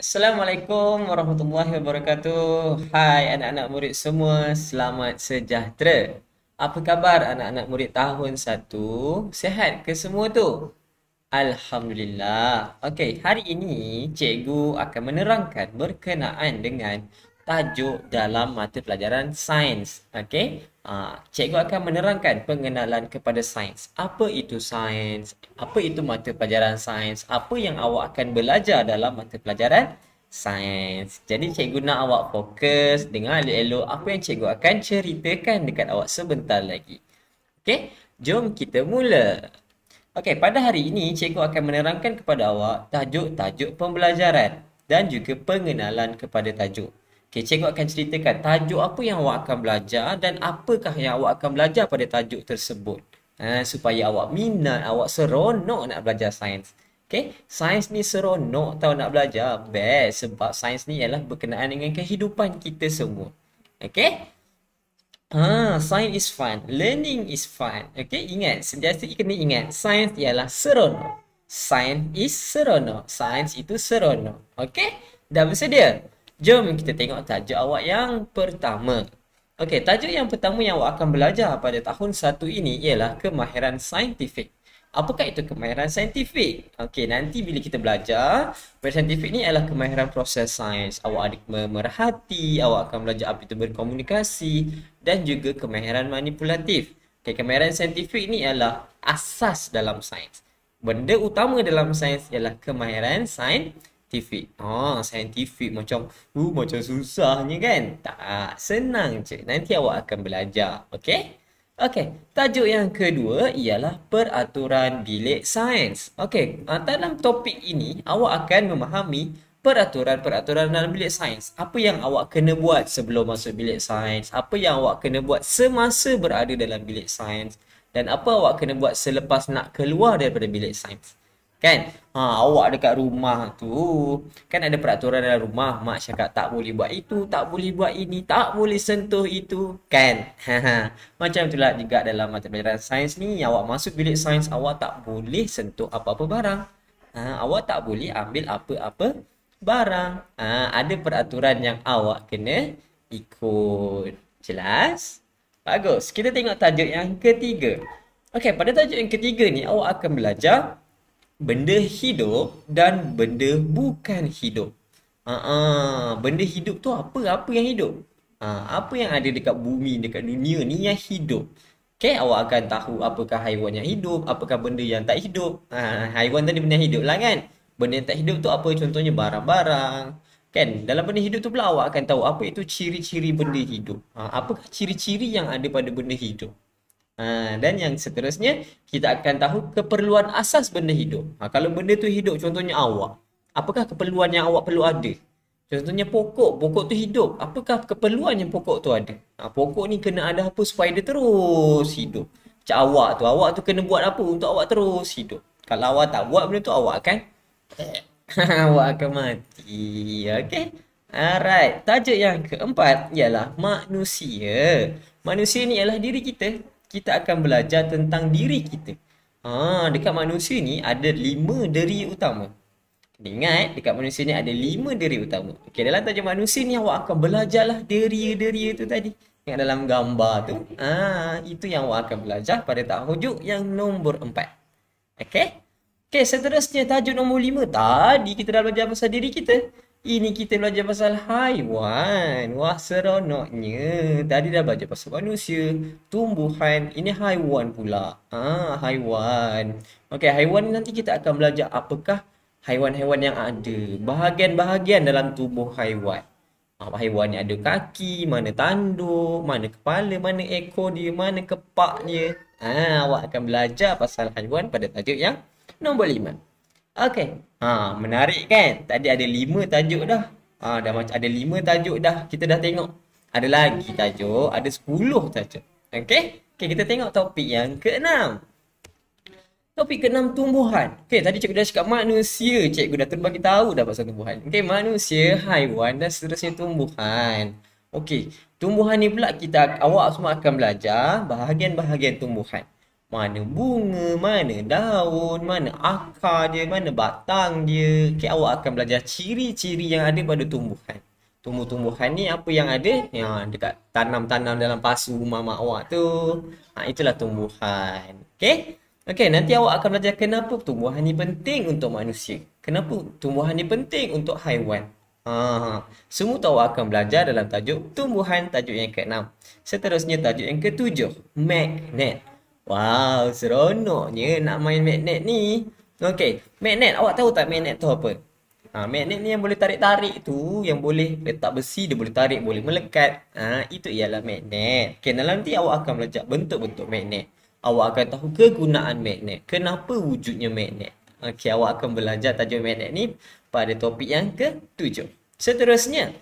Assalamualaikum warahmatullahi wabarakatuh. Hai anak-anak murid semua, selamat sejahtera. Apa khabar anak-anak murid tahun 1? Sihat ke semua tu? Alhamdulillah. Okey, hari ini cikgu akan menerangkan berkenaan dengan tajuk dalam mata pelajaran sains. Okey? Cikgu akan menerangkan pengenalan kepada sains. Apa itu sains? Apa itu mata pelajaran sains? Apa yang awak akan belajar dalam mata pelajaran sains? Jadi cikgu nak awak fokus, dengar elok-elok apa yang cikgu akan ceritakan dekat awak sebentar lagi. Okey? Jom kita mula. Okey, pada hari ini cikgu akan menerangkan kepada awak tajuk-tajuk pembelajaran dan juga pengenalan kepada tajuk. Okey, cikgu akan ceritakan tajuk apa yang awak akan belajar dan apakah yang awak akan belajar pada tajuk tersebut. Supaya awak minat, awak seronok nak belajar sains. Okey, sains ni seronok tau nak belajar. Best sebab sains ni ialah berkenaan dengan kehidupan kita semua. Okey? Science is fun. Learning is fun. Okay, ingat. Sentiasa kena ingat. Science ialah seronok. Science is seronok. Science itu seronok. Okay? Dah bersedia? Jom kita tengok tajuk awak yang pertama. Okay, tajuk yang pertama yang awak akan belajar pada tahun 1 ini ialah kemahiran saintifik. Apakah itu kemahiran saintifik? Okey, nanti bila kita belajar, kemahiran saintifik ni adalah kemahiran proses sains. Awak ada memerhati, awak akan belajar apa itu berkomunikasi dan juga kemahiran manipulatif. Okey, kemahiran saintifik ni adalah asas dalam sains. Benda utama dalam sains ialah kemahiran saintifik. Saintifik macam susahnya kan? Tak, senang je. Nanti awak akan belajar. Okey? Okey, tajuk yang kedua ialah peraturan bilik sains. Okey, dalam topik ini awak akan memahami peraturan-peraturan dalam bilik sains. Apa yang awak kena buat sebelum masuk bilik sains, apa yang awak kena buat semasa berada dalam bilik sains dan apa awak kena buat selepas nak keluar daripada bilik sains. Kan? Awak dekat rumah tu, kan ada peraturan dalam rumah. Mak cakap tak boleh buat itu, tak boleh buat ini, tak boleh sentuh itu. Kan? Macam itulah juga dalam mata pelajaran sains ni. Awak masuk bilik sains, awak tak boleh sentuh apa-apa barang. Awak tak boleh ambil apa-apa barang. Ada peraturan yang awak kena ikut. Jelas? Bagus. Kita tengok tajuk yang ketiga. Okey, pada tajuk yang ketiga ni awak akan belajar benda hidup dan benda bukan hidup. Benda hidup tu apa? Apa yang hidup? Apa yang ada dekat bumi, dekat dunia ni yang hidup. Okay, awak akan tahu apakah haiwan yang hidup, apakah benda yang tak hidup. Haiwan tadi benda yang hidup lah kan. Benda yang tak hidup tu apa? Contohnya barang-barang. Kan, dalam benda hidup tu pula awak akan tahu apa itu ciri-ciri benda hidup. Apakah ciri-ciri yang ada pada benda hidup. Dan yang seterusnya, kita akan tahu keperluan asas benda hidup. Kalau benda tu hidup, contohnya awak. Apakah keperluan yang awak perlu ada? Contohnya pokok. Pokok tu hidup. Apakah keperluan yang pokok tu ada? Pokok ni kena ada apa supaya dia terus hidup. Macam awak tu kena buat apa untuk awak terus hidup. Kalau awak tak buat benda tu, awak akan awak akan mati. Okay? Alright. Tajuk yang keempat ialah manusia. Manusia ni ialah diri kita. Kita akan belajar tentang diri kita. Dekat manusia ni ada 5 deri utama. Ingat, dekat manusia ni ada 5 deri utama. Okey, dalam tajuk manusia ni awak akan belajarlah deri-deri itu tadi. Yang dalam gambar tu. Itu yang awak akan belajar pada tajuk yang nombor 4. Okey? Okey, seterusnya tajuk nombor 5. Tadi kita dah belajar pasal diri kita. Ini kita belajar pasal haiwan. Wah, seronoknya. Tadi dah belajar pasal manusia, tumbuhan. Ini haiwan pula. Haiwan. Okey, haiwan ni nanti kita akan belajar apakah haiwan-haiwan yang ada. Bahagian-bahagian dalam tubuh haiwan. Haiwan ni ada kaki, mana tanduk, mana kepala, mana ekor dia, mana kepak dia. Awak akan belajar pasal haiwan pada tajuk yang nombor 5. Okey. Menarik kan? Tadi ada 5 tajuk dah. Dah macam ada 5 tajuk dah. Kita dah tengok. Ada lagi tajuk, ada 10 tajuk. Okey? Okey, kita tengok topik yang ke-6. Topik ke-6 tumbuhan. Okey, tadi cikgu dah cakap manusia. Cikgu dah terbagi tahu dah pasal tumbuhan. Okey, manusia, haiwan dan seterusnya tumbuhan. Okey, tumbuhan ni pula awak semua akan belajar bahagian-bahagian tumbuhan. Mana bunga, mana daun, mana akar dia, mana batang dia. Okay, awak akan belajar ciri-ciri yang ada pada tumbuhan. Tumbuh-tumbuhan ni apa yang ada? Ya, dekat tanam-tanam dalam pasu rumah mak awak tu. Itulah tumbuhan. Okay? Okay, nanti awak akan belajar kenapa tumbuhan ni penting untuk manusia. Kenapa tumbuhan ni penting untuk haiwan. Semua tu awak akan belajar dalam tajuk tumbuhan, tajuk yang ke-6. Seterusnya tajuk yang ke-7, magnet. Wow, seronoknya nak main magnet ni. Okey, magnet. Awak tahu tak magnet tu apa? Magnet ni yang boleh tarik-tarik tu, yang boleh letak besi, dia boleh tarik, boleh melekat. Itu ialah magnet. Okey, dalam nanti awak akan belajar bentuk-bentuk magnet. Awak akan tahu kegunaan magnet. Kenapa wujudnya magnet. Okey, awak akan belajar tajuk magnet ni pada topik yang ke-7. Seterusnya,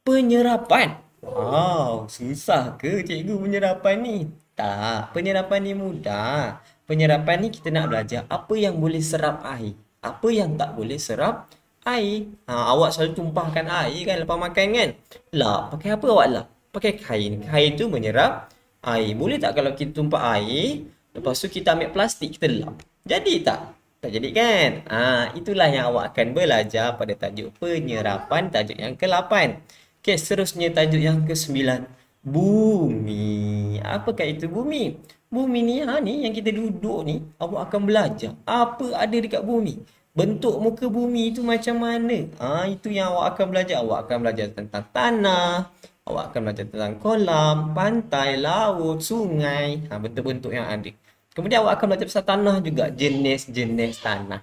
penyerapan. Wow, susah ke cikgu penyerapan ni? Tak, penyerapan ni mudah. Penyerapan ni kita nak belajar apa yang boleh serap air, apa yang tak boleh serap air. Awak selalu tumpahkan air kan lepas makan kan? Lap, pakai apa awak lap? Pakai kain. Kain tu menyerap air. Boleh tak kalau kita tumpah air, lepas tu kita ambil plastik, kita lap? Jadi tak? Tak jadi kan? Itulah yang awak akan belajar pada tajuk penyerapan, tajuk yang ke-8. Okey, seterusnya tajuk yang ke-9. Bumi. Apakah itu bumi? Bumi ni, ni yang kita duduk ni, awak akan belajar apa ada dekat bumi. Bentuk muka bumi itu macam mana? Itu yang awak akan belajar. Awak akan belajar tentang tanah, awak akan belajar tentang kolam, pantai, laut, sungai, bentuk-bentuk yang ada. Kemudian awak akan belajar pasal tanah juga, jenis-jenis tanah.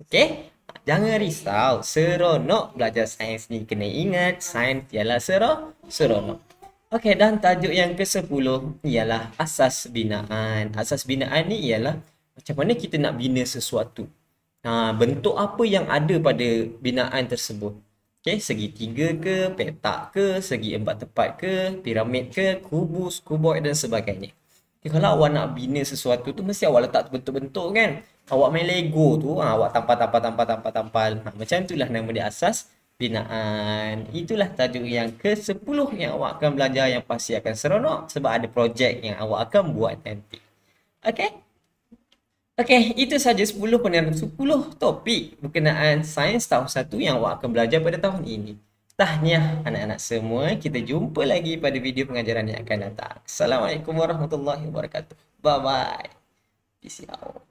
Okey? Jangan risau, seronok belajar sains ni. Kena ingat, sains ialah seronok. Okey, dan tajuk yang ke-10 ialah asas binaan. Asas binaan ni ialah macam mana kita nak bina sesuatu. Bentuk apa yang ada pada binaan tersebut. Okey, segitiga ke, petak ke, segi empat tepat ke, piramid ke, kubus, kuboid dan sebagainya. Kalau awak nak bina sesuatu tu, mesti awak letak bentuk-bentuk kan. Awak main Lego tu, awak tampal. Macam itulah nama dia asas binaan. Itulah tajuk yang ke-10 yang awak akan belajar, yang pasti akan seronok sebab ada projek yang awak akan buat nanti. Okey? Okey, itu saja 10 topik berkenaan sains tahun 1 yang awak akan belajar pada tahun ini. Tahniah anak-anak semua. Kita jumpa lagi pada video pengajaran yang akan datang. Assalamualaikum warahmatullahi wabarakatuh. Bye bye. Peace out.